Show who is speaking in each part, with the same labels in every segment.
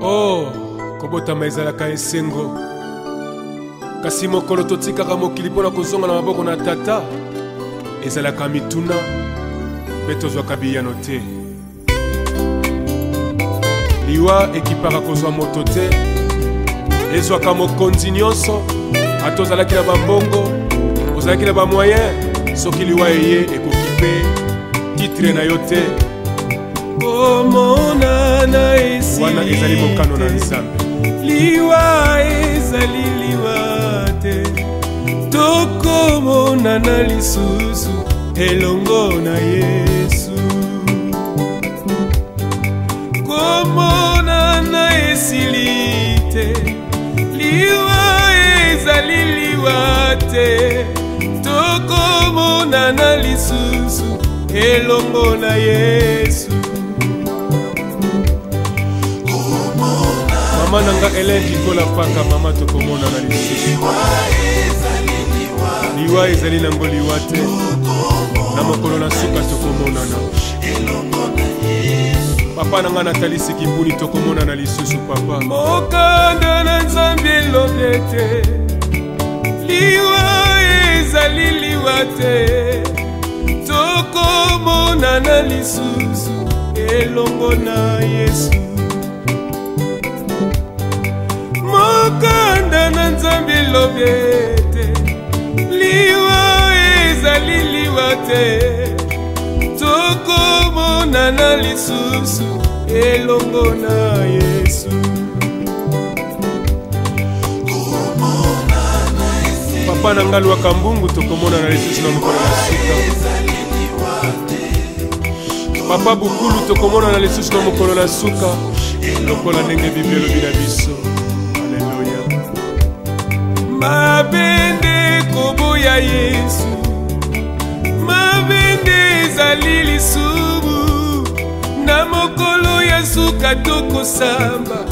Speaker 1: Oh, kobotama ezalaka esengo. Kasi mokolo totikaka mokili mpona kozonga na maboko na tata ezalaka mituna mpe tozwaka biyano te. Liwa ekipaka kozwa moto te, ezwaka mokonzi nyonso. Ata ozalaki na bambongo, ozalaki na bamoyen, soki liwa eye ekoki mpe titre na yo te.
Speaker 2: Komonana esili
Speaker 1: wana ezali mokano na Nzambe.
Speaker 2: Liwa ezali liwa te, tokomonana lisusu elongo na Yesu. Komonana esili te, liwa ezali liwa te, tokomonana lisusu elongo na Yesu. Mama nanga elengi kola paka mama tokomona na lisusu. Liwa ezali nango liwa te, na mokolo na suka tokomona na papa nanga natalisi kibuni tokomona na lisusu papa. Mokanda na Nzambe elobi te, liwa ezali liwa te, tokomona na lisusu elongo na Yesu. Mokanda na Nzambe elobi te, liwa ezali liwa te, tokomona na lisusu elongo na Yesu. Papa nanga lwaka mbungu tokomona na lisusu na mokolo na suka. Papa bukulu tokomona na lisusu na mokolo na suka, lokola ndenge Biblia elobi na biso. Mabende koboya Yesu, mabende ezali lisumu, na mokolo ya suka tokosamba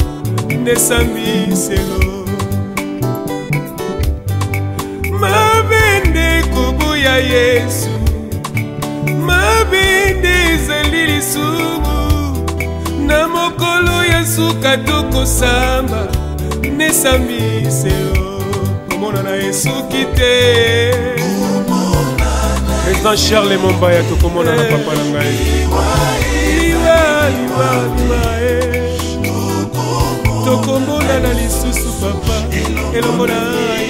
Speaker 2: nesambiselo. Mabende koboya Yesu, mabende ezali lisumu, na mokolo ya suka tokosamba nesambiselo. Komonana Yesu kite Président Charles Mombaya tokomona na papa na ngai. Tokomona na lisusu papa elongo na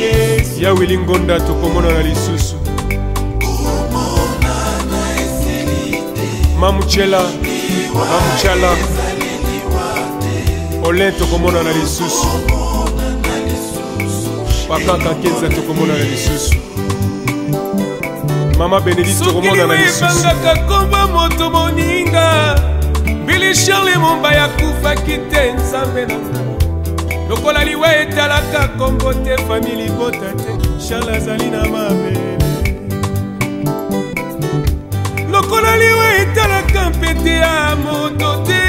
Speaker 2: Yesu. Ya Willy Ngonda tokomona na lisusu. Mamuchela Olin tokomona na lisusu. Pakaka Kenza tokomona na lisusu. Mama Benedicte tokomona na lisusu. Soki liwa komba moto moninga, Billy Charles Mombaya kufaki te Nzambe na nga. Lokola liwa etalaka kombo te famili bota te, Charles azali na mabele. Lokola liwa etalaka mpete ya moto te,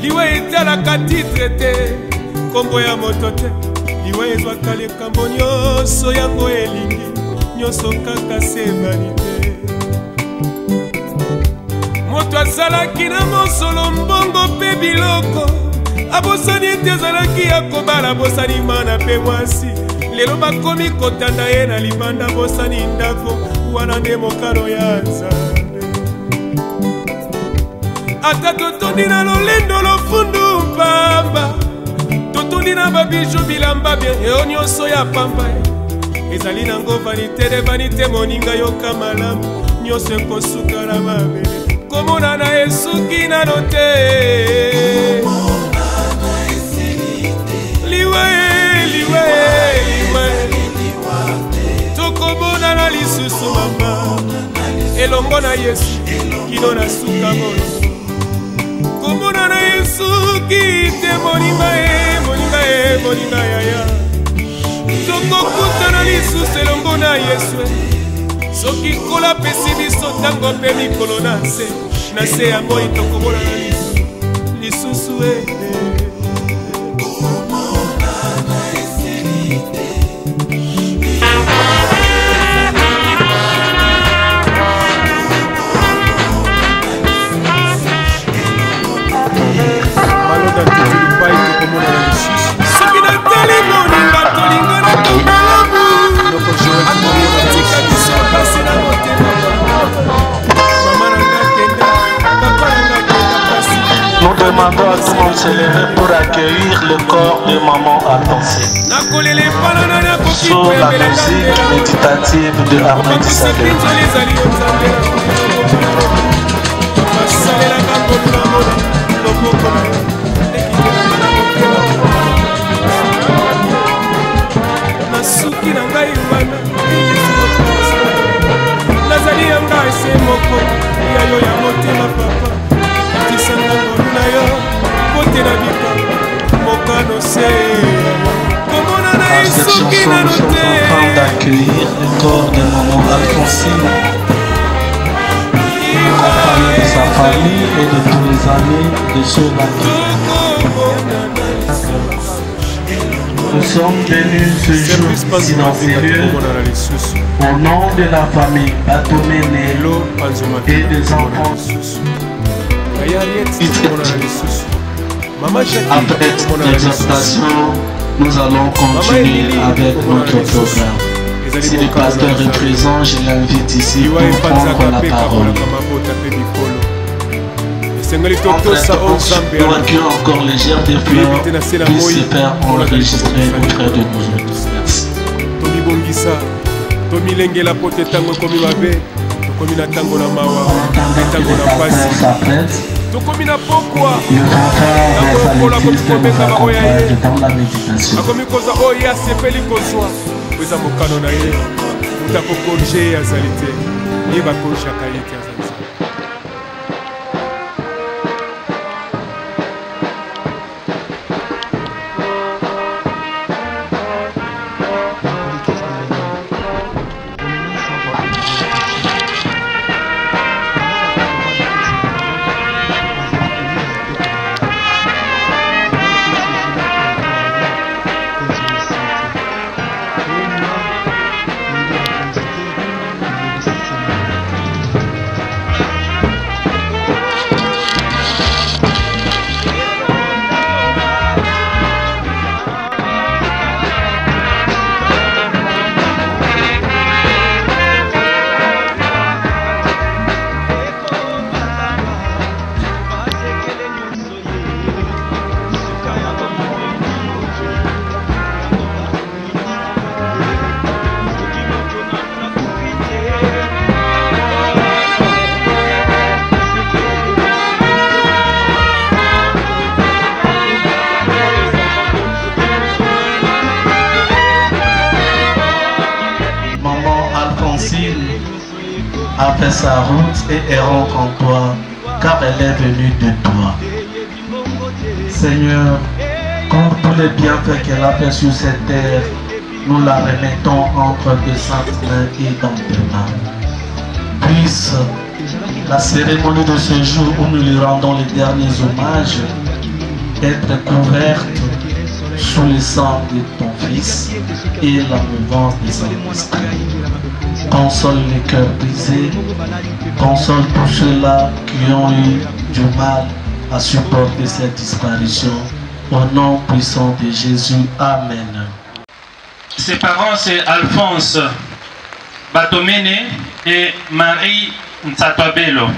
Speaker 2: liwa etalaka titre te, kombo ya moto te. Liwa ezwaka likambo nyonso yango elingi, nyonso kaka se vanite. Moto azalaki na mosolo mbongo mpe biloko, abosani ete azalaki ya kobala bosani mana mpe mwasi. Lelo bakomi kotanda ye na libanda bosani ndako, wana nde mokano ya Nzambe. Ata totondi na lolendo lofundu mpamba, totondi na babiju bilamba bien eo nyonso ya pamba, ezali nango vanite de vanite moninga yoka malamu, nyonso ekosuka na mabele. Komona na Yesuki nano te, liwa tokomona na lisusu mama elongo na Yesu kino na suka molongo. Komona na Yesuki te moninga yaya, tokokutana lisusu elongo na Yesu. Soki kola pesi biso tango mpe mikolo na se ya moi tokomona na lisusu Maloda tulipai tokomona
Speaker 3: demandons à tout le monde de se lever pour accueillir le corps de maman Alphonsine. Sur la musique méditative de Ahmed Saleh.
Speaker 2: nasuki na ngai wana nazali ya ngai se moko ya yo ya motema papa tisanga ngolu na yo kote na bika mokano se komona na esuki na
Speaker 3: Nous sommes en train d'accueillir le corps de maman Alphonsine, accompagné de sa famille et de tous les amis de ceux Nous sommes venus ce jour ici dans ces lieux au nom de la famille Batoméné et des enfants. Après l'exhortation, nous allons continuer avec notre programme. Si le pasteur est présent, je l'invite ici pour prendre la parole. Nous accueillons encore les germes des fleurs qui se faire enregistrer auprès de nous.
Speaker 2: tokomi na pokwa akomi kozwa oyo ye asepeli kozwa po eza mokano na ye mutu akokorige ye azali te ye bakorigaka ye te azali.
Speaker 3: A fait sa route et elle rentre en toi, car elle est venue de toi. Seigneur, comme tous les bienfaits qu'elle a fait sur cette terre, nous la remettons entre tes saintes mains et dans tes mains. Puisse la cérémonie de ce jour où nous lui rendons les derniers hommages être couverte sous le sang de ton Fils et la mouvance de son esprit. Console les cœurs brisés, console tous ceux-là qui ont eu du mal à supporter cette disparition. Au nom puissant de Jésus, Amen.
Speaker 4: Ses parents, c'est Alphonse Batoméné et Marie Ntsatwabelo.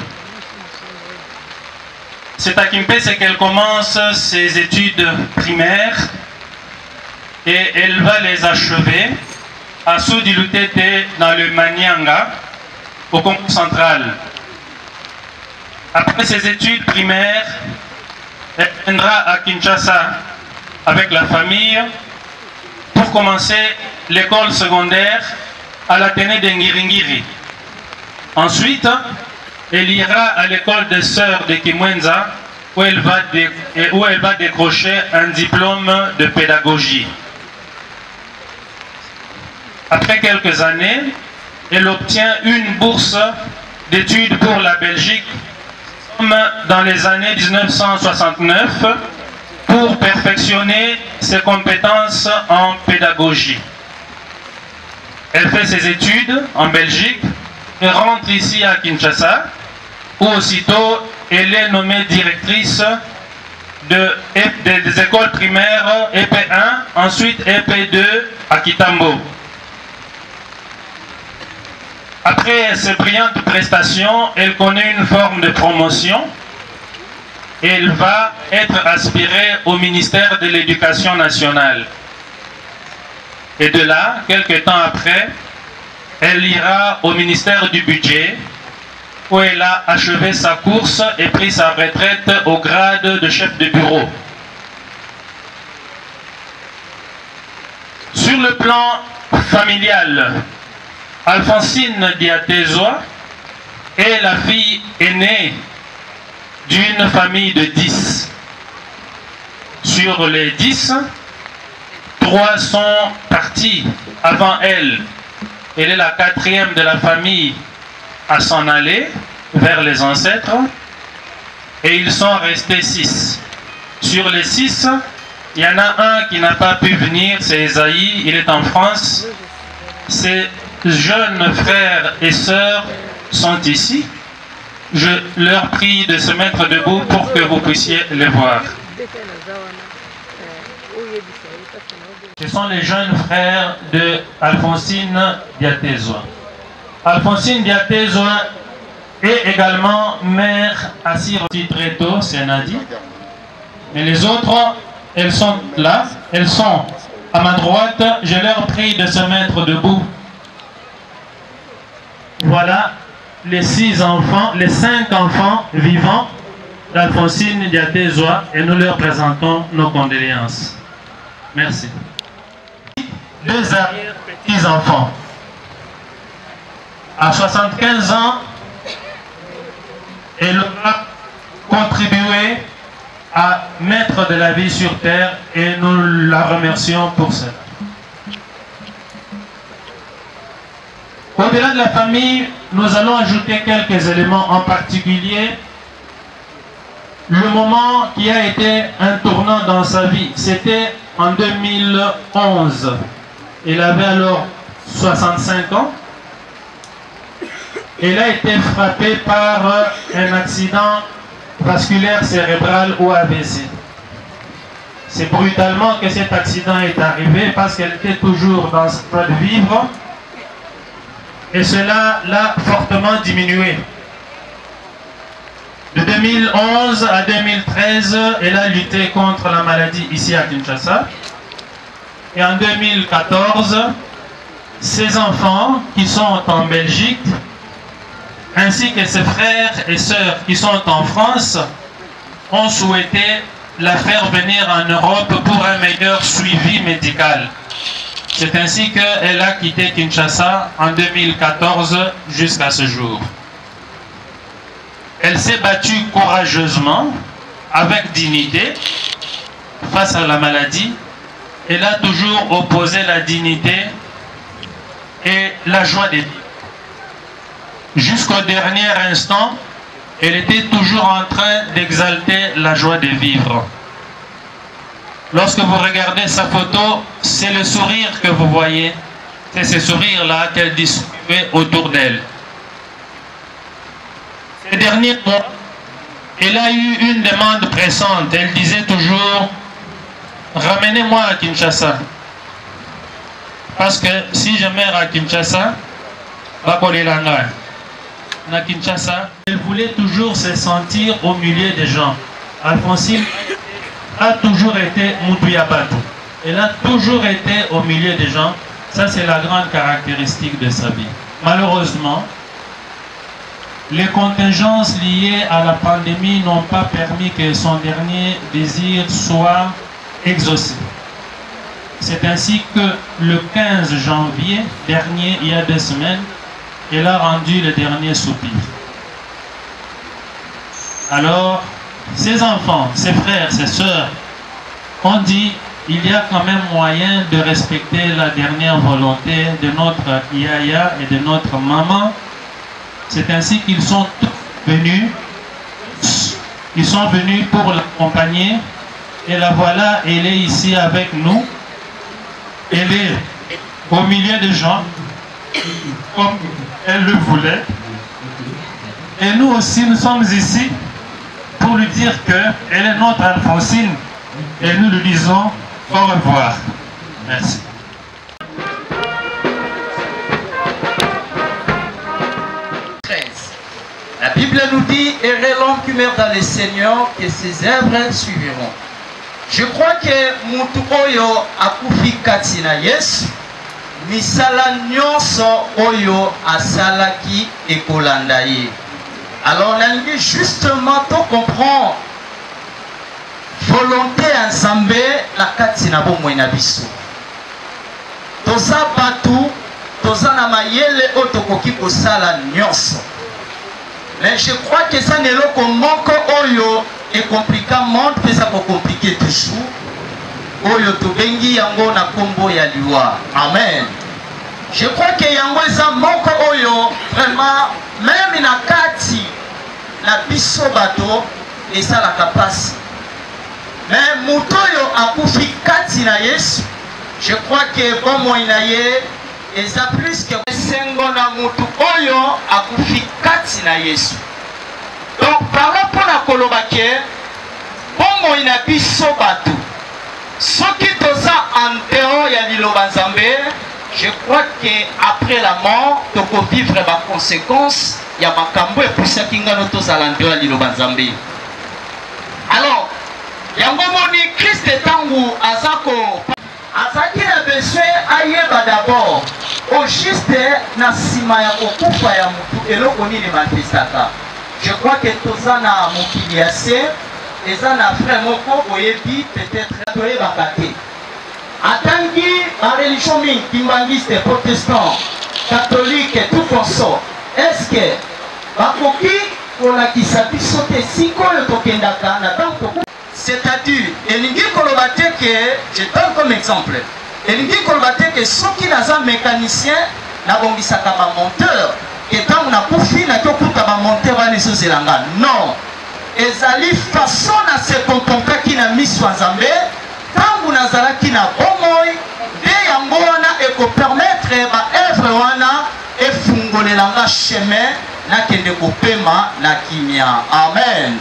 Speaker 4: C'est à Kimpese qu'elle commence ses études primaires et elle va les achever à Soudilutete dans le Manianga, au Congo central. Après ses études primaires, elle viendra à Kinshasa avec la famille pour commencer l'école secondaire à l'Athénée de Ngiringiri. Ensuite, elle ira à l'école des sœurs de Kimwenza où elle va décrocher un diplôme de pédagogie. Après quelques années, elle obtient une bourse d'études pour la Belgique dans les années 1969 pour perfectionner ses compétences en pédagogie. Elle fait ses études en Belgique et rentre ici à Kinshasa où aussitôt elle est nommée directrice des écoles primaires EP1, ensuite EP2 à Kitambo. Après ces brillantes prestations, elle connaît une forme de promotion et elle va être aspirée au ministère de l'Éducation nationale. Et de là, quelques temps après, elle ira au ministère du Budget, où elle a achevé sa course et pris sa retraite au grade de chef de bureau. Sur le plan familial, Alphonsine Diatezoa est la fille aînée d'une famille de 10. Sur les 10, 3 sont partis avant elle. Elle est la 4e de la famille à s'en aller vers les ancêtres. Et ils sont restés 6. Sur les 6, il y en a un qui n'a pas pu venir, c'est Esaïe, il est en France. Ses jeunes frères et sœurs sont ici. Je leur prie de se mettre debout pour que vous puissiez les voir. Ce sont les jeunes frères de Alphonsine Diatezoa. Alphonsine Diatezoa est également mère assise très tôt, c'est Nadi. Mais les autres, elles sont là, elles sont à ma droite. Je leur prie de se mettre debout. Voilà les 6 enfants, les 5 enfants vivants d'Alphonsine Diatezoa et nous leur présentons nos condoléances. Merci. 2 arrière-petits-enfants. À 75 ans, elle aura contribué à mettre de la vie sur terre et nous la remercions pour cela. Au-delà de la famille, nous allons ajouter quelques éléments, en particulier le moment qui a été un tournant dans sa vie. C'était en 2011. Il avait alors 65 ans. Il a été frappé par un accident vasculaire cérébral ou AVC. C'est brutalement que cet accident est arrivé parce qu'elle était toujours dans ce point de vivre et cela l'a fortement diminué. De 2011 à 2013, elle a lutté contre la maladie ici à Kinshasa. Et en 2014, ses enfants qui sont en Belgique, ainsi que ses frères et sœurs qui sont en France, ont souhaité la faire venir en Europe pour un meilleur suivi médical. C'est ainsi qu'elle a quitté Kinshasa en 2014 jusqu'à ce jour. Elle s'est battue courageusement, avec dignité, face à la maladie. Elle a toujours opposé la dignité et la joie de vivre. Jusqu'au dernier instant, elle était toujours en train d'exalter la joie de vivre. Lorsque vous regardez sa photo, c'est le sourire que vous voyez. C'est ce sourire-là qu'elle distribuait autour d'elle. Ces derniers mois, elle a eu une demande pressante. Elle disait toujours, ramenez-moi à Kinshasa. Parce que si je meurs à Kinshasa, à Kinshasa, elle voulait toujours se sentir au milieu des gens. Alphonsine a toujours été Moutouyabatou. Elle a toujours été au milieu des gens. Ça, c'est la grande caractéristique de sa vie. Malheureusement, les contingences liées à la pandémie n'ont pas permis que son dernier désir soit exaucé. C'est ainsi que le 15 janvier dernier, il y a 2 semaines, elle a rendu le dernier soupir. Alors, ses enfants, ses frères, ses sœurs ont dit il y a quand même moyen de respecter la dernière volonté de notre Yaya et de notre maman. C'est ainsi qu'ils sont tous venus. Ils sont venus pour l'accompagner. Et la voilà, elle est ici avec nous. Elle est au milieu des gens, comme elle le voulait. Et nous aussi, nous sommes ici pour lui dire qu'elle est notre Alphonsine. Et nous lui disons au revoir. Merci.
Speaker 5: La Bible Bible nous dit, heureux l'homme qui meurt dans le Seigneur, que ses œuvres suivront. Je crois que mutu oyo akufi kati na Yesu, misala nyonso oyo asalaki ekolanda ye. Alors on justement to comprendre volonté ensemble la kati na bomoi na biso. Toza batu, toza na mayele otokoki kosala nyonso. Mais je crois que ça n'est pas comme oyo et compliqué monde que ça peut compliquer toujours. Oyo to bengi yango na kombo ya liwa. Amen. Je crois que yango eza moko oyo vraiment même na kati na biso bato et ça la capacité. Mais muto yo akufi kati na Yesu. Je crois que bon moinaye eza plus que sengo na mutu oyo akufi kati na Yesu. Donc par rapport à kolobake bongo ina biso bato soki toza en dehors ya liloba nzambe, je crois que après la mort toko vivre ba conséquences ya makambo epusaki ngano tozala en dehors ya liloba nzambe. Alors yango moni Christ etangu azako azaki na besoin ayeba d'abord au juste na sima ya kokufa ya mutu eloko nini manifestaka. Je crois que toza na mokili ase eza na frère moko oyebi peut-être toyebaka te atangi ba religion mingi kimbangiste protestant catholique tout consort. Est-ce que bakoki kolakisa biso te sikoyo tokendaka na tango. C'est-à-dire, elingi kolobate que, je donne comme exemple, elingi kolobate que soki naza mécanicien na bongisaka ba monteur, et tant na kufi na tokuta ba monteur wana ezozelanga. Non. Ezali façon na se comportaki na miso nzambe, tangu nazalaki na bomoi, de yango wana eko permettre ba œuvre wana efungolelanga chemin na kende kopema na kimia. Amen.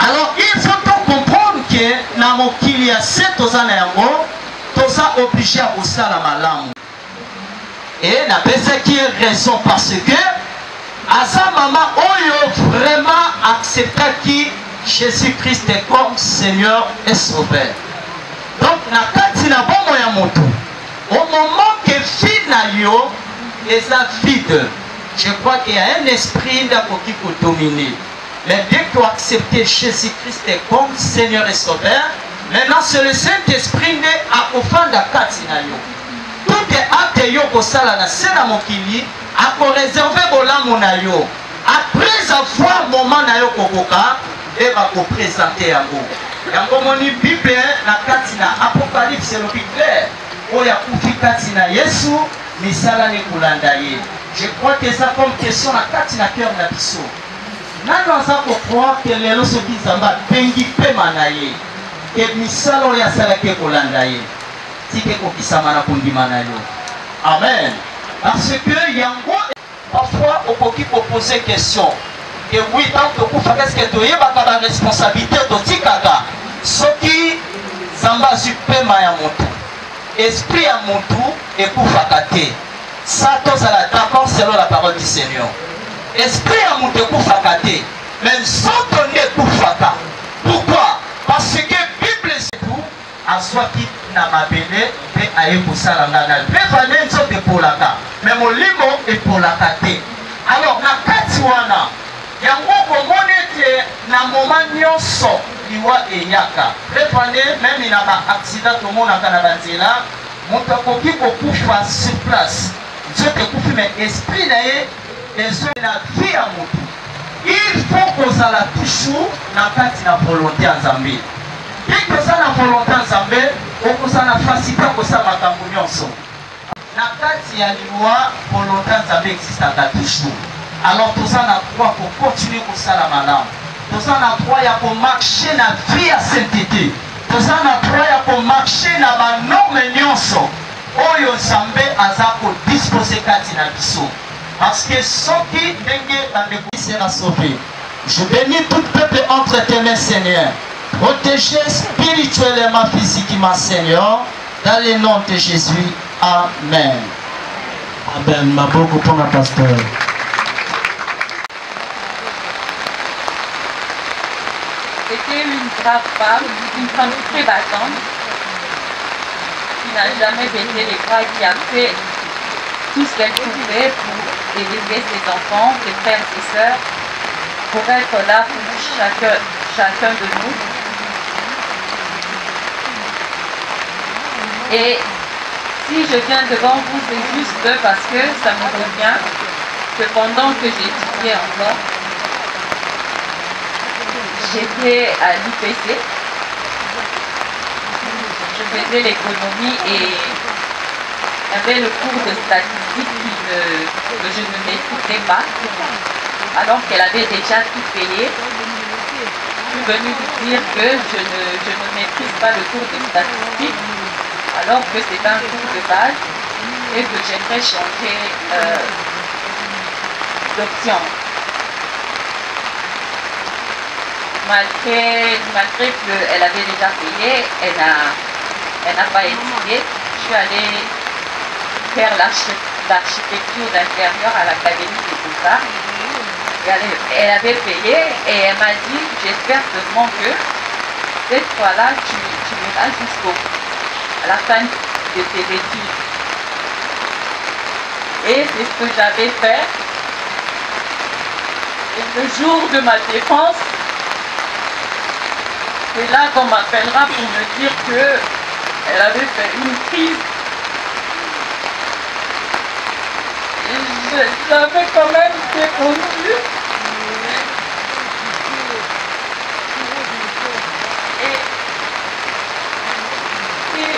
Speaker 5: Alors il faut comprendre que na mokili ya se toza na yango toza obligé à kosala malamu. Et na pesaki raison parce que asa mama oyo vraiment acceptaki Jésus-Christ comme Seigneur et Sauveur. Donc na kati na bomo ya moto au moment que vie na yo eza vide, je crois qu'il y a un esprit d'akoki ko dominer. Mais dès que tu acceptes Jésus-Christ comme Seigneur et Sauveur, maintenant c'est le Saint-Esprit à offrande kati na yo. Tout est acte yo ko sala na sena mokili a ko réserver bolamu na yo. Après avoir moment na yo kokoka et va ko présenter yango. Yango moni Bible na kati na Apocalypse le clair. Oya kufi kati na Yesu misala ne kulanda ye. Je crois que ça comme question na kati na cœur na biso. Nano aza croire que lelo soki nzamba bengi pema na ye ke misala oyo asalaki kolanda ye tike kokisama na kondima na yo. Amen. Parce que yango parfois okoki poser question que oui tant tokufa qu'est-ce que toyebaka ba responsabilité totikaka soki nzamba azwi pema ya motu esprit ya motu ekufaka te. Ça tozala d'accord selon la parole du Seigneur. Esprit à mon ekufaka te, mais soto ne ekufaka. Pourquoi? Parce que Bible c'est tout, à soit qui na mabele pe aye kusala ngana. Pe fane nzote polaka, mais mon limo est polaka te. Alors na kati wana, yango komone te na moment nyonso liwa eyaka. Pe fane même ina ba accident to mona kana banzela, moto akoki kokufa sur place. Nzote kufi mais esprit na ye et la vie à mon tour. Il faut que ça la toujours na kati na volonté en Zambie. Dès que ça la volonté en Zambie, on peut ça la facilité que ça makambo nyonso. Na kati ya liwa volonté en Zambie existe à toujours. Alors tout ça na droit pour continuer pour ça la madame. Tout ça na droit ya pour marcher na vie à sainteté. Tout ça na droit ya pour marcher na ba norme nyonso. Oyo Zambie aza ko disposer kati na biso. Parce que ceux qui sera sauvé. Je bénis tout peuple entre tes mains, Seigneur. Protégez spirituellement, physiquement, Seigneur. Dans le nom de Jésus. Amen.
Speaker 3: Amen. Ma beaucoup pour la pasteur.
Speaker 6: C'était une brave femme, une femme très battante, qui n'a jamais baissé les bras, qui a fait tout ce qu'elle pouvait pour élever ses enfants, ses frères et ses sœurs, pour être là pour chacun de nous. Et si je viens devant vous, c'est juste parce que ça me revient que pendant que j'étudiais encore, j'étais à l'UPC, je faisais l'économie et il y avait le cours de statistique que je ne m'écoutais pas, alors qu'elle avait déjà tout payé. Je suis venue lui dire que je ne maîtrise pas le cours de statistique, alors que c'est un cours de base et que j'aimerais changer d'option. Malgré qu'elle avait déjà payé, elle n'a pas hésité. Je suis allée faire l'architecture d'intérieur à l'Académie des Beaux-Arts. Elle avait payé et elle m'a dit, j'espère seulement que cette fois-là, tu iras à la fin de tes études. Et c'est ce que j'avais fait. Et le jour de ma défense, c'est là qu'on m'appellera pour me dire qu'elle avait fait une crise. Et j'avais quand même répondu. Et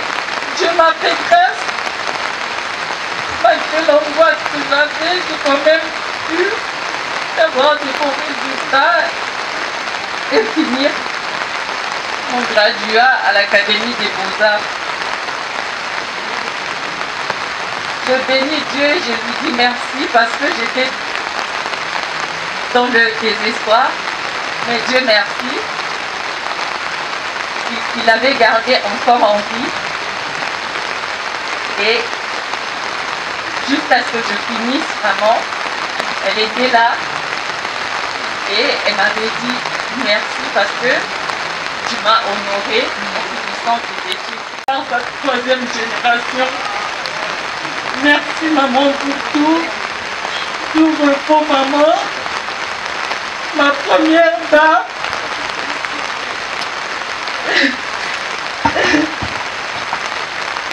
Speaker 6: Dieu m'a fait grâce. Malgré l'angoisse que j'avais, j'ai quand même pu avoir de bons résultats et finir mon graduat à l'Académie des Beaux-Arts. Je bénis Dieu et je lui dis merci parce que j'étais dans le désespoir. Mais Dieu merci, il avait gardé encore en vie. Et jusqu'à ce que je finisse vraiment, elle était là et elle m'avait dit merci parce que tu m'as honoré en finissant tes études. Dans cette troisième génération, merci maman pour tout. Tout repos maman. Ma première dame.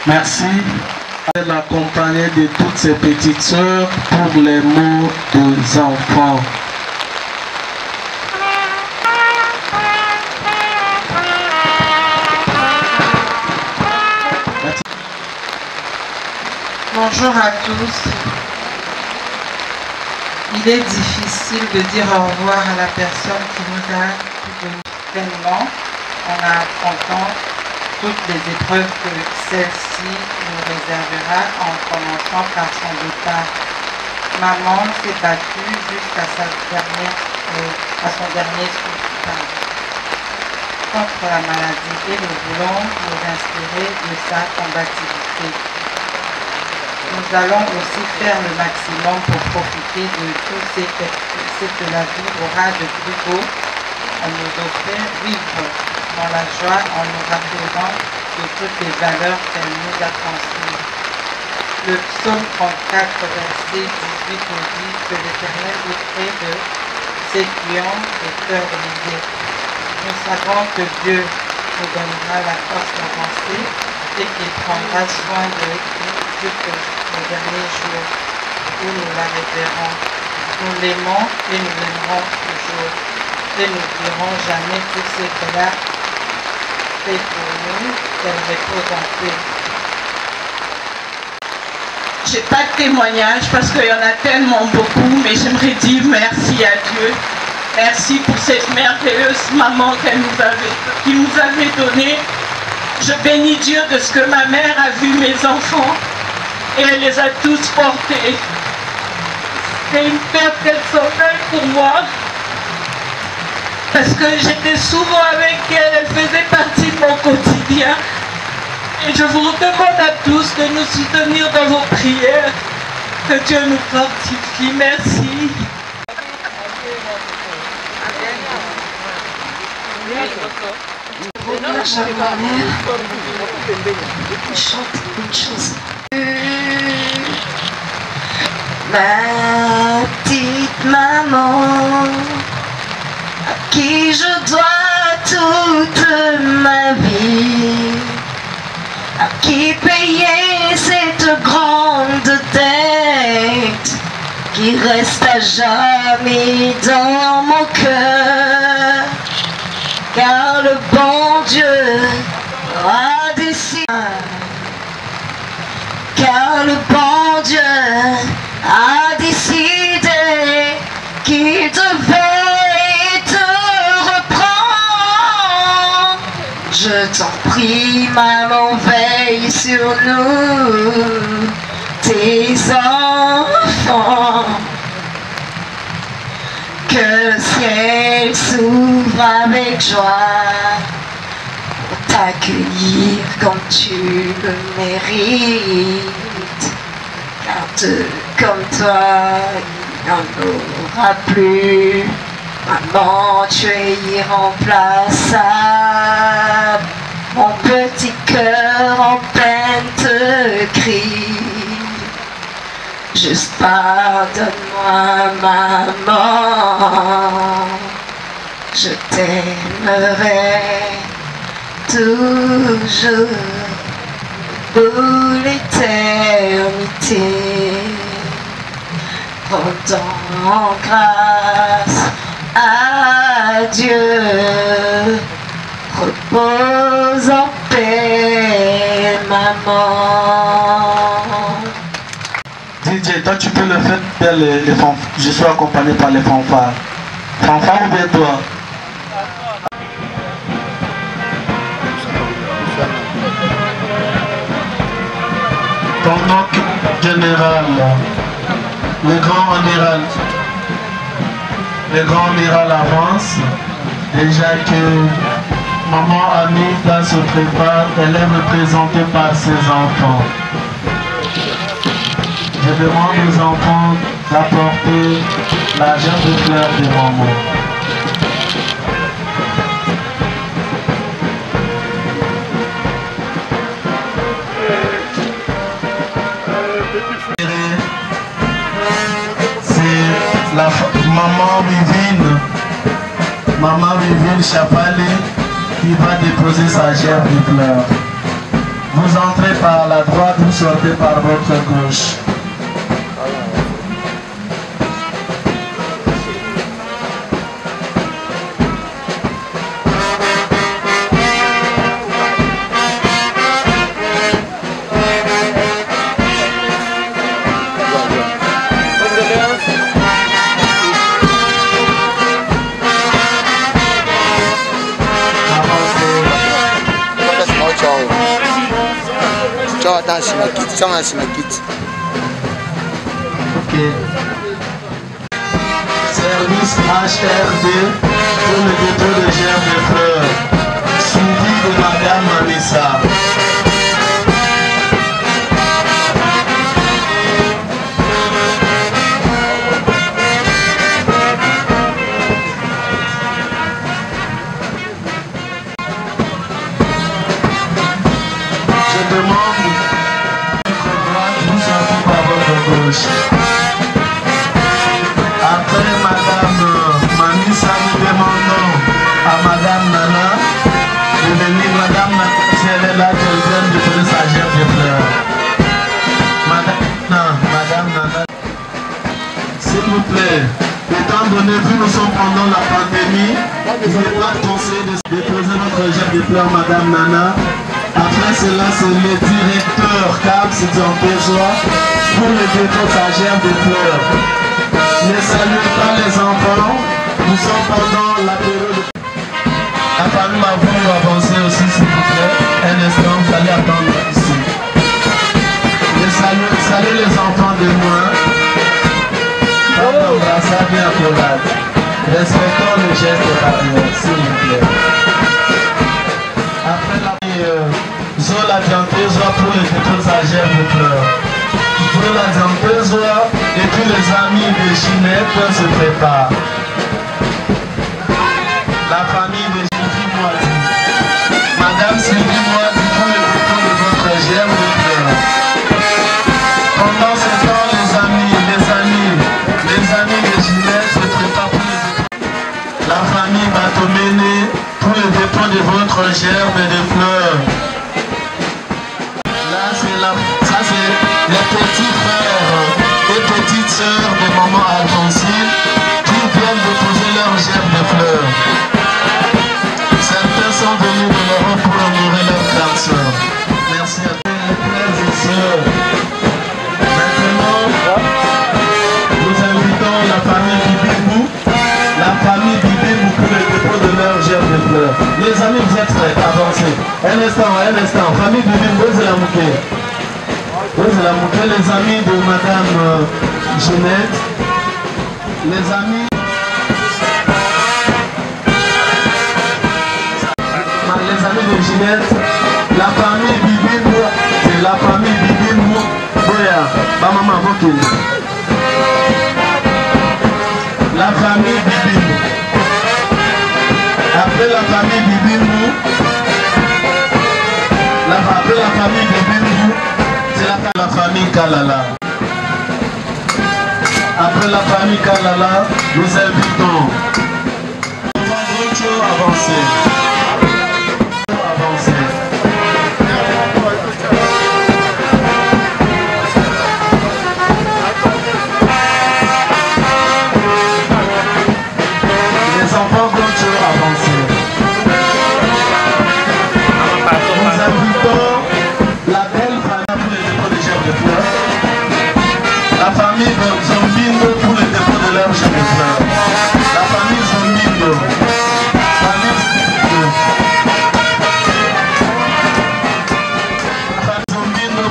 Speaker 3: Merci. Elle accompagnée de toutes ses petites sœurs pour les mots des enfants.
Speaker 7: Bonjour à tous. Il est difficile de dire au revoir à la personne qui nous a soutenu pleinement en affrontant toutes les épreuves que celle-ci nous réservera en commençant par son départ. Maman s'est battue jusqu'à son dernier souffle contre la maladie et nous voulons nous inspirer de sa combativité. Nous allons aussi faire le maximum pour profiter de tout ce que la vie aura de plus beau à nous offrir, vivre dans la joie en nous rappelant de toutes les valeurs qu'elle nous a transmises. Le psaume 34, verset 18 nous dit que l'Éternel est près de ceux qui ont le cœur brisé. Nous savons que Dieu nous donnera la force d'avancer et qu'il prendra soin de nous jusqu'au dernier jour où nous la reverrons. Nous l'aimons et nous l'aimerons toujours. Et nous n'oublierons jamais tout ce qu'elle a fait pour nous, qu'elle repose en paix.
Speaker 8: J'ai pas de témoignage parce qu'il y en a tellement beaucoup, mais j'aimerais dire merci à Dieu. Merci pour cette merveilleuse maman qui nous avait donnée. Je bénis Dieu de ce que ma mère a vu mes enfants et elle les a tous portés. C'est une perte personnelle pour moi parce que j'étais souvent avec elle, elle faisait partie de mon quotidien. Et je vous demande à tous de nous soutenir dans vos prières. Que Dieu nous fortifie. Merci.
Speaker 9: chante une chose. Ma petite maman, à qui je dois toute ma vie, à qui payer cette grande dette qui reste à jamais dans mon cœur, car le bon Dieu a décidé, car le bon Dieu a décidé qu'il devait te reprendre. Je t'en prie, maman, veille sur nous, tes enfants. Que le ciel s'ouvre avec joie pour t'accueillir comme tu le mérites. Car comme toi, il n'en aura plus. Maman, tu es irremplaçable. Mon petit cœur en peine te crie. Juste pardonne-moi, maman. Je t'aimerai toujours pour l'éternité. Rendons grâce à Dieu. Repose en paix, maman.
Speaker 3: DJ, toi tu peux le faire les fanfares. Je suis accompagné par les fanfares. Fanfare ou bien toi? Pendant que général, le grand amiral avance, déjà que maman Anita se prépare, elle est représentée par ses enfants. Je demande aux enfants d'apporter l'argent de fleurs de maman. C'est la maman Vivine Chapalé qui va déposer sa gerbe de fleurs. Vous entrez par la droite, vous sortez par votre gauche. Ok. Service HRD pour le dépôt de gerbes de fleurs, suivi de Madame Anissa. Je demande après Madame Manissa, nous demandons à Madame Nana de venir. Madame Nana, si elle est là, qu'elle vienne de donner sa gerbe de fleurs. Madame Nana, s'il vous plaît, étant donné que nous sommes pendant la pandémie, il n'est pas conseillé de déposer notre gerbe de fleurs, Madame Nana. Après cela, c'est le directeur Cap Sidiantéjois pour le dépôt de sa gerbe de fleurs. Ne saluez pas les enfants, nous sommes pendant la période. La famille m'a voulu avancer aussi, s'il vous plaît. Un instant, vous allez attendre ici. Saluez les enfants de moi. Embrassez bien accolade. Respectons le geste barrière, s'il vous plaît. Après la Zola Diantéjois pour le dépôt de sa gerbe de fleurs. Zola Diantéjois et tous les amis de Ginette se préparent. La famille de Ginette notre gerbe de fleurs. Là, ça c'est les petits frères et petites sœurs de maman Alphonsine qui viennent déposer leur gerbe de fleurs. Certains sont venus de l'Europe pour honorer leur grande sœur. Merci à tous les frères et sœurs. Maintenant, nous invitons la famille Bibibou, pour le dépôt de leur gerbe de fleurs. Les amis, vous êtes prêts? Avancez. Un instant. Famille Bibibou, où est la mouquée? Où est la mouquée? Les amis de Madame Jeannette. Les amis. Les amis de Jeannette. La famille Bibibou. C'est la famille Bibibou. Boya. Ba maman, Bokil. La famille Bibibou. Après la famille Bibibou, après la famille Bibibou, c'est la famille Kalala. Après la famille Kalala, nous invitons Rocho avancer. Les enfants Rocho avancer. Nous invitons la belle famille pour le dépôt de gerbe de fleurs. La famille Zombindo pour le dépôt de leur gerbe de fleurs. La famille Zombindo.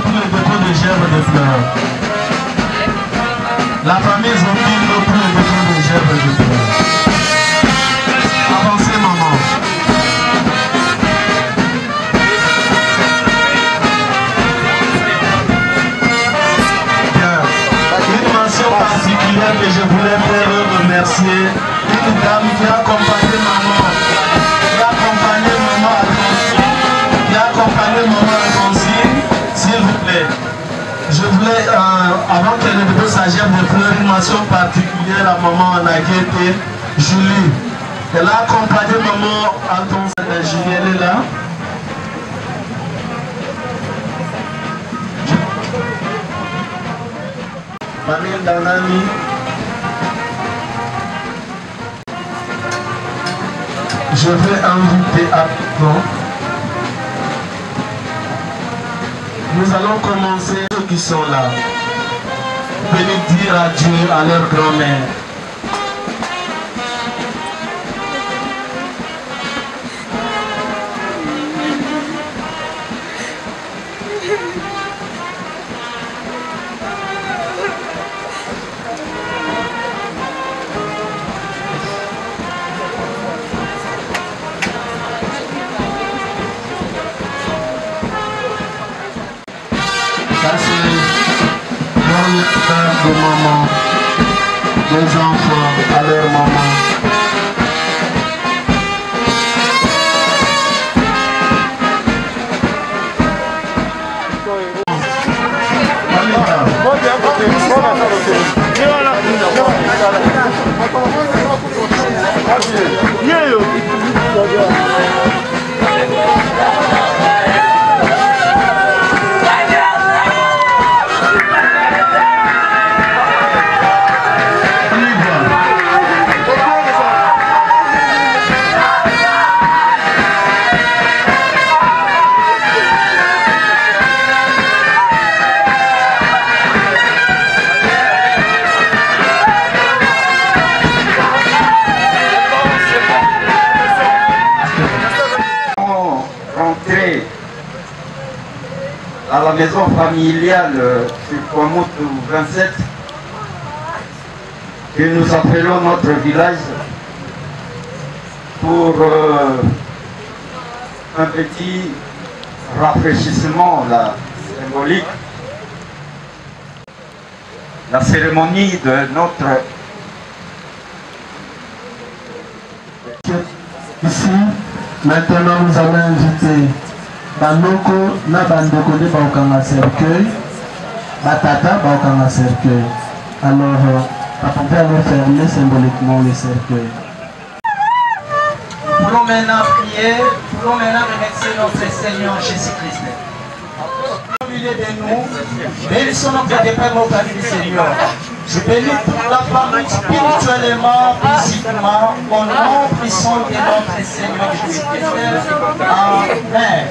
Speaker 3: Pour le dépôt de gerbe de fleurs. La famille Zombindo pour le dépôt de gerbe de fleurs. Avancez, maman. Bien. Une mention particulière que je voulais faire remercier une dame qui a accompagné maman. S'il vous plaît, je voulais, avant qu'elle ne dépose sa gerbe de fleurs, une mention particulière à maman Naguete, Julie. Elle a accompagné maman Alphonsine. Julie, elle est là. Mamie Danami. Je vais inviter à non. Nous allons commencer ceux qui sont là. Venez dire adieu à leur grand-mère. Ça c'est mon frère de maman, des enfants à leur maman.
Speaker 10: À la maison familiale sur Kwamoto 27 que nous appelons notre village pour un petit rafraîchissement symbolique. La cérémonie de notre
Speaker 3: ici, maintenant nous allons inviter Banoko na bandeko de baokanga cercueil, batata baokanga cercueil. Alors, papa va fermer symboliquement le cercueil.
Speaker 5: voulons maintenant prier, nous voulons maintenant remercier notre Seigneur Jésus-Christ. Au milieu de nous, bénissons notre Père au Père du Seigneur. Je bénis toute la famille spirituellement, physiquement, au nom puissant de notre Seigneur Jésus-Christ. Amen.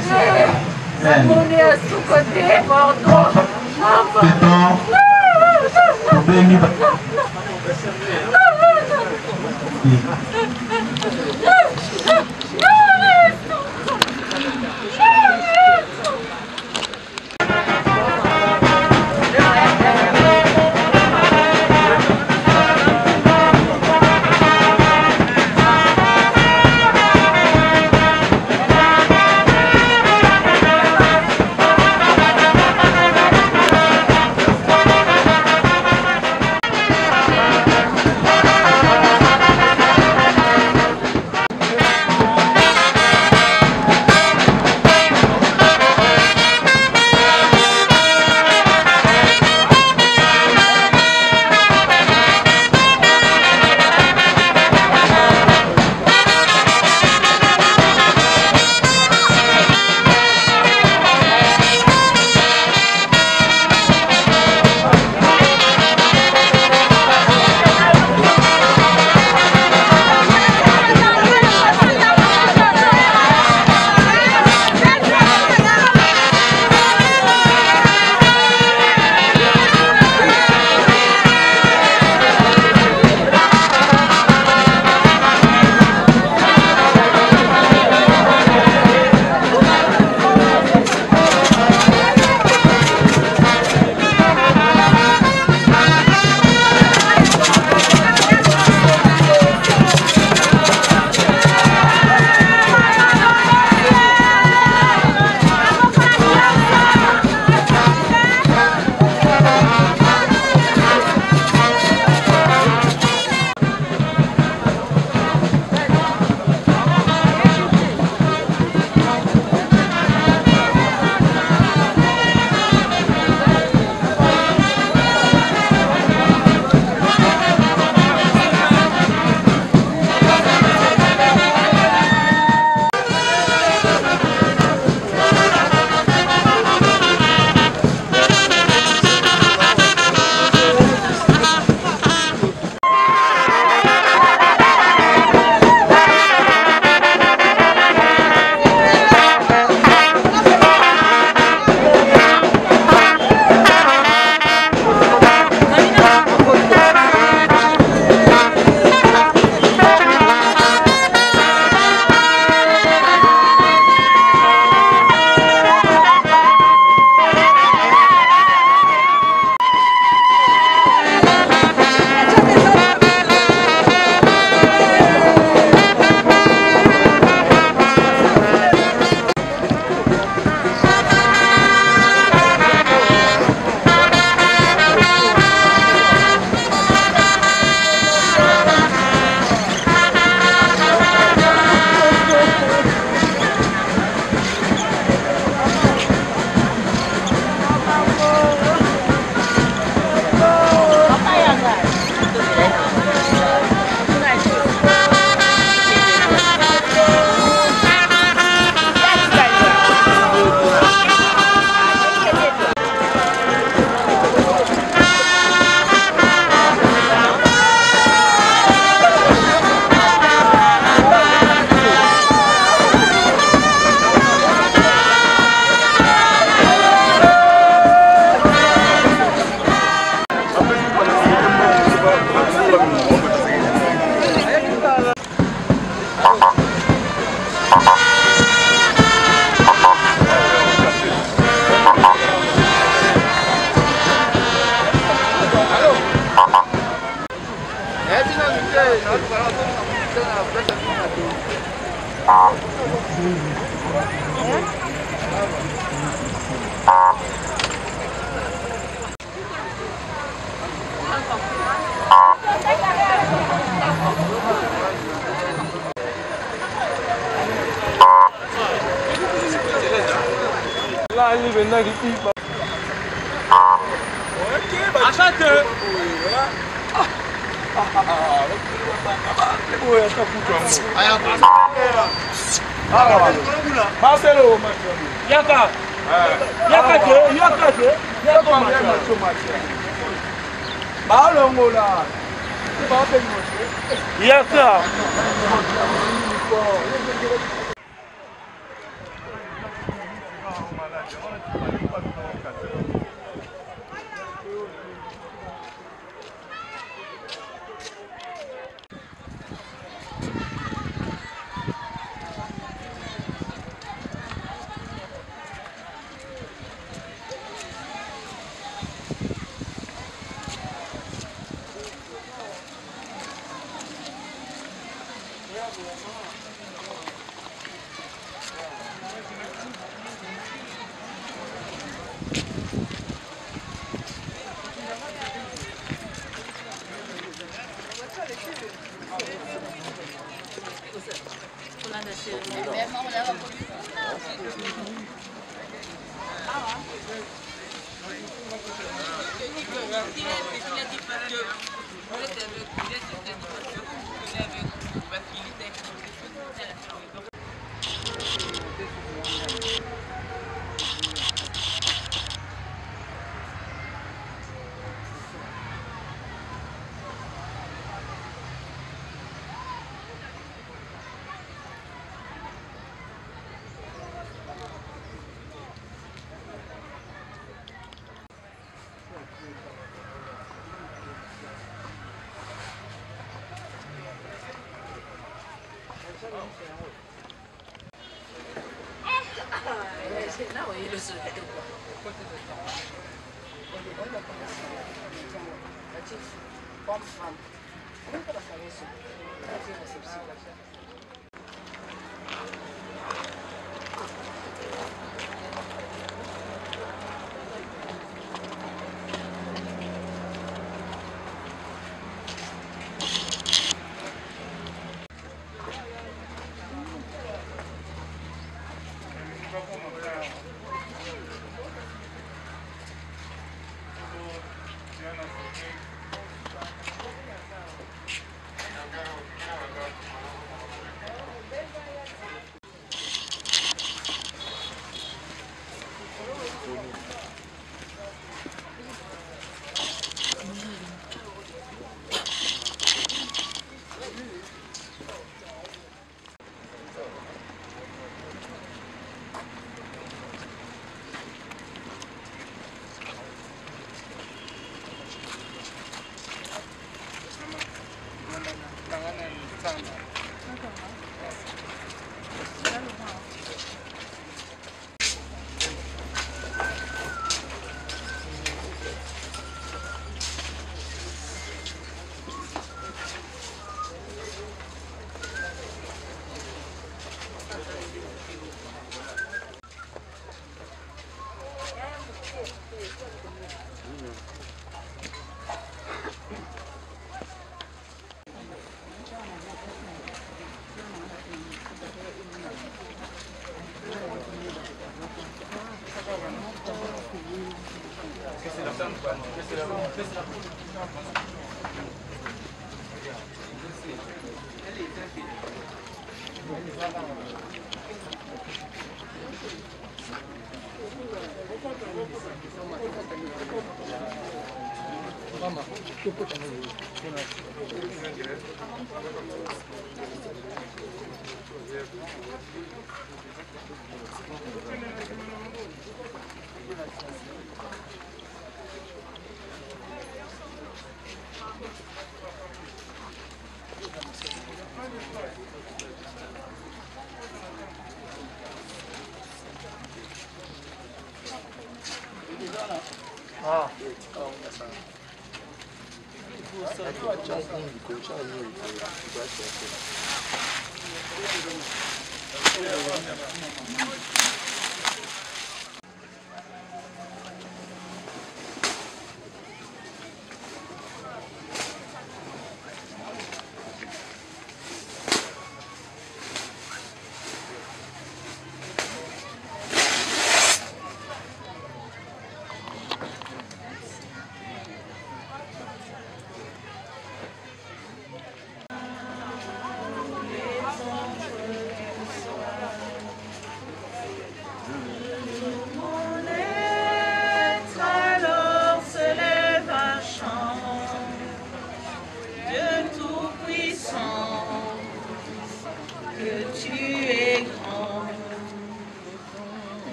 Speaker 2: Attaque! Marcelo, Yaka. Yaka ke. Balongola. Yaka.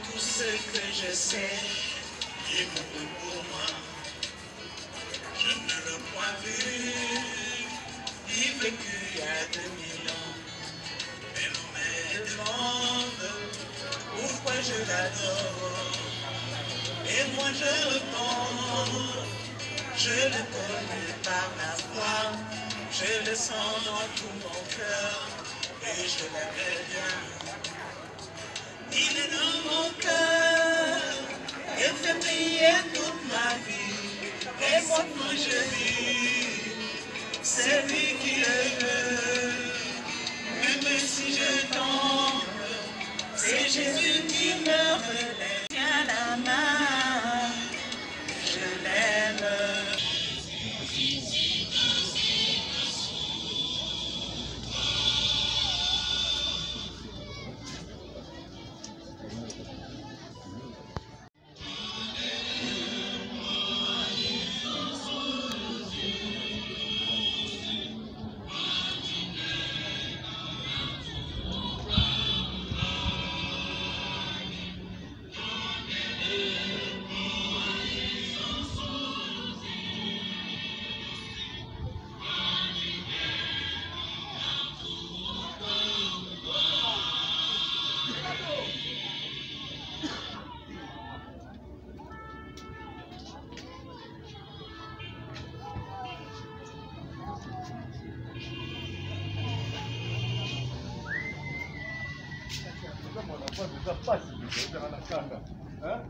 Speaker 11: tout ce que je sais, il mourut pour moi. Je ne le crois plus, il vécu il y a 2000 ans. Mais l'on me demande pourquoi je l'adore. Et moi je réponds, je le connais par la foi, je le sens dans tout mon cœur et je l'aimais bien. Il est dans mon cœur et fait briller toute ma vie. Et moi quand je vis, c'est lui qui le veut. Même si je tombe, c'est Jésus qui me relève. Tiens la main, je l'aime.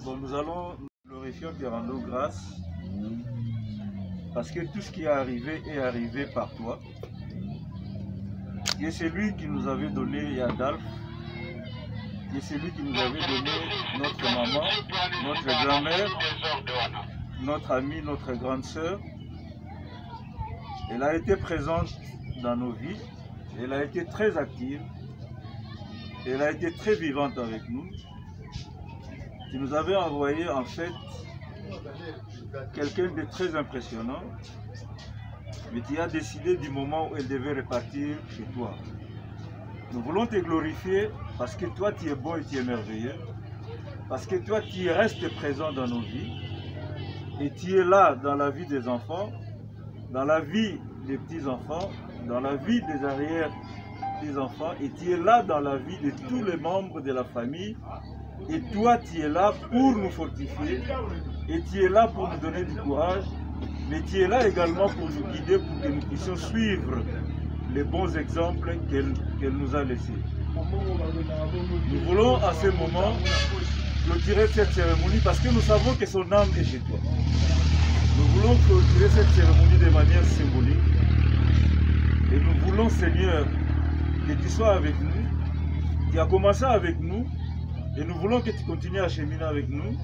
Speaker 12: Bon, nous allons glorifier et rendre grâce parce que tout ce qui est arrivé par toi. Et c'est lui qui nous avait donné Yadalf, et c'est lui qui nous avait donné notre maman, notre grand-mère, notre amie, notre grande sœur. Elle a été présente dans nos vies, elle a été très active, elle a été très vivante avec nous. Tu nous avais envoyé en fait quelqu'un de très impressionnant, mais tu as décidé du moment où elle devait repartir chez toi. Nous voulons te glorifier parce que toi tu es bon et tu es merveilleux, parce que toi tu restes présent dans nos vies et tu es là dans la vie des enfants, dans la vie des petits-enfants, dans la vie des arrière-petits-enfants, et tu es là dans la vie de tous les membres de la famille. Et toi, tu es là pour nous fortifier, et tu es là pour nous donner du courage, mais tu es là également pour nous guider, pour que nous puissions suivre les bons exemples qu'elle nous a laissés. Nous voulons à ce moment clôturer cette cérémonie parce que nous savons que son âme est chez toi. Nous voulons clôturer cette cérémonie de manière symbolique. Et nous voulons, Seigneur, que tu sois avec nous. Tu as commencé avec nous. Et nous voulons que tu continues à cheminer avec nous.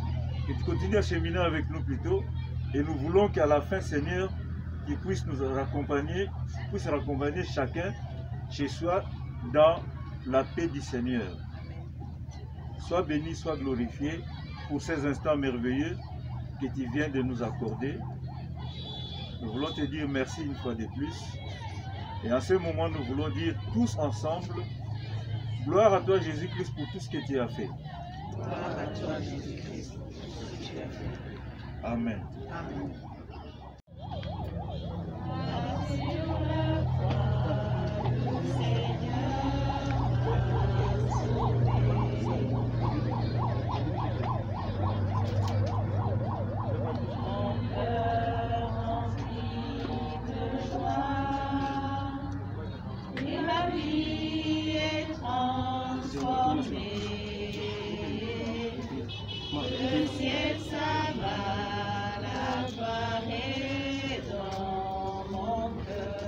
Speaker 12: Que tu continues à cheminer avec nous plutôt. Et nous voulons qu'à la fin, Seigneur, tu puisses nous raccompagner, tu puisses raccompagner chacun chez soi dans la paix du Seigneur. Sois béni, sois glorifié pour ces instants merveilleux que tu viens de nous accorder. Nous voulons te dire merci une fois de plus. Et à ce moment, nous voulons dire tous ensemble, gloire à toi Jésus-Christ pour tout ce que tu as fait.
Speaker 11: Gloire à toi Jésus-Christ pour tout ce que tu as fait.
Speaker 12: Amen.
Speaker 11: Amen.
Speaker 13: Le ciel ça va, la joie est dans mon cœur.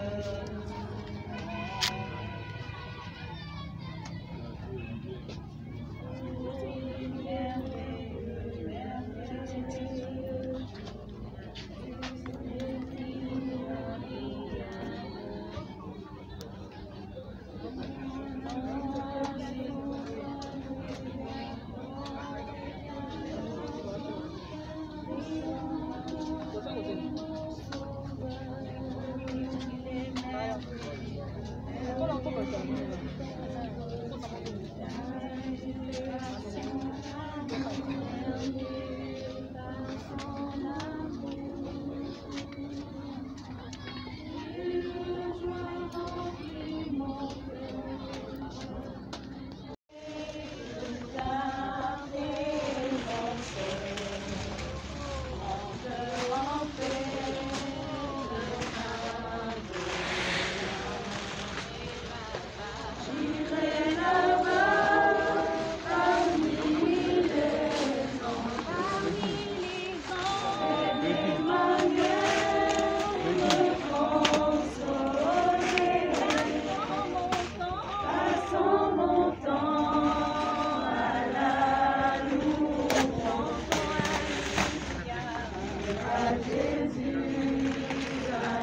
Speaker 13: à Jésus, à